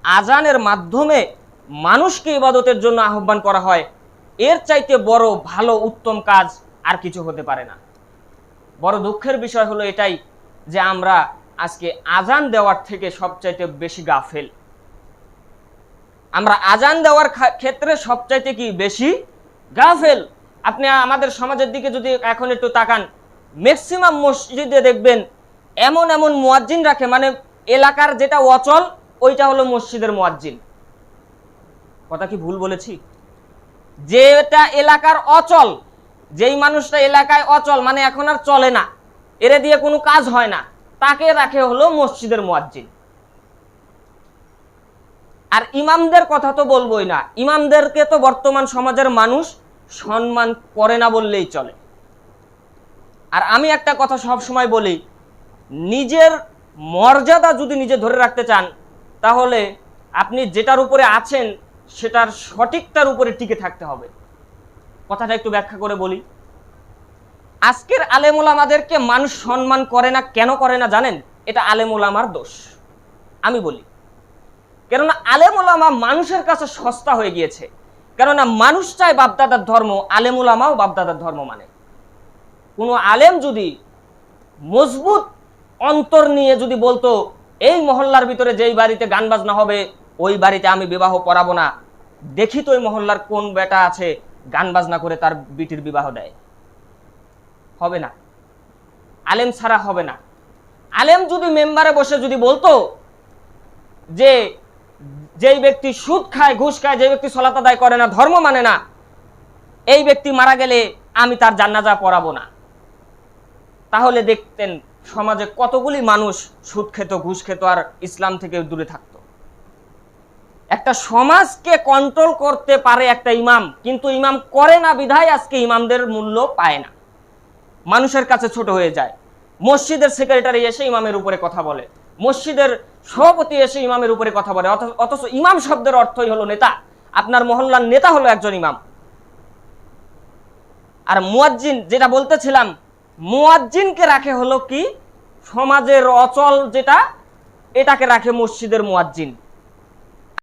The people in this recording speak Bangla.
আজানের মাধ্যমে মানুষকে ইবাদতের জন্য আহ্বান করা হয়, এর চাইতে বড় ভালো উত্তম কাজ আর কিছু হতে পারে না। বড় দুঃখের বিষয় হলো এটাই যে আমরা আজকে আজান দেওয়ার থেকে সবচাইতে বেশি গাফেল। আমরা আজান দেওয়ার ক্ষেত্রে সবচাইতে কি বেশি গাফেল। আপনি আমাদের সমাজের দিকে যদি এখন একটু তাকান, ম্যাক্সিমাম মসজিদে দেখবেন এমন এমন মুয়াজ্জিন রাখে, মানে এলাকার যেটা অচল ওইটা হলো মসজিদের মুয়াজ্জিন। কথা কি ভুল বলেছি? যেটা এলাকার অচল, যেই মানুষটা এলাকায় অচল, মানে এখন আর চলে না, এর দিয়ে কোনো কাজ হয় না, তাকে রাখে হলো মসজিদের মুয়াজ্জিন। আর ইমামদের কথা তো বলবোই না, ইমামদেরকে তো বর্তমান সমাজের মানুষ সম্মান করে না বললেই চলে। আর আমি একটা কথা সব সময় বলি, নিজের মর্যাদা যদি নিজে ধরে রাখতে চান, তাহলে আপনি যেটার উপরে আছেন সেটার সঠিকটার উপরে টিকে থাকতে হবে। কথাটা একটু ব্যাখ্যা করে বলি। আজকের আলেম ওলামাদেরকে মানুষ সম্মান করে না, কেন করে না জানেন? এটা আলেম ওলামার দোষ। আমি বলি, কেননা আলেম ওলামা মানুষের কাছে সস্তা হয়ে গিয়েছে। কেননা মানুষ চায় বাপদাদার ধর্ম, আলেম ওলামাও বাপদাদার ধর্ম মানে। কোনো আলেম যদি মজবুত অন্তর নিয়ে যদি বলতো, এই মহল্লার ভিতরে যেই বাড়িতে গান বাজনা হবে ওই বাড়িতে আমি বিবাহ পড়াবো না, দেখি তো ওই মহল্লার কোন বেটা আছে গান বাজনা করে তার বিটির বিবাহ দেয়, হবে না। আলেম ছাড়া হবে না। আলেম যদি মেম্বারে বসে যদি বলতো যে যেই ব্যক্তি সুদ খায়, ঘুষ খায়, যে ব্যক্তি সালাত আদায় করে না, ধর্ম মানে না, এই ব্যক্তি মারা গেলে আমি তার জানাজা পড়াবো না, তাহলে দেখতেন সমাজে কতগুলি মানুষ সুদ খেত, ঘুষ খেত, আর ইসলাম থেকে দূরে থাকতো। একটা সমাজকে কন্ট্রোল করতে পারে একটা ইমাম, কিন্তু ইমাম করে না বিধায় আজকে ইমামদের মূল্য পায় না, মানুষের কাছে ছোট হয়ে যায়। মসজিদের সেক্রেটারি এসে ইমামের উপরে কথা বলে, মসজিদের সভাপতি এসে ইমামের উপরে কথা বলে, অথচ ইমাম শব্দের অর্থই হলো নেতা। আপনার মহল্লার নেতা হলো একজন ইমাম। আর মুয়াজ্জিন, যেটা বলতেছিলাম, মুয়াজ্জিনকে রাখে হলো কি সমাজের অচল যেটা, এটাকে রাখে মসজিদের মুয়াজ্জিন।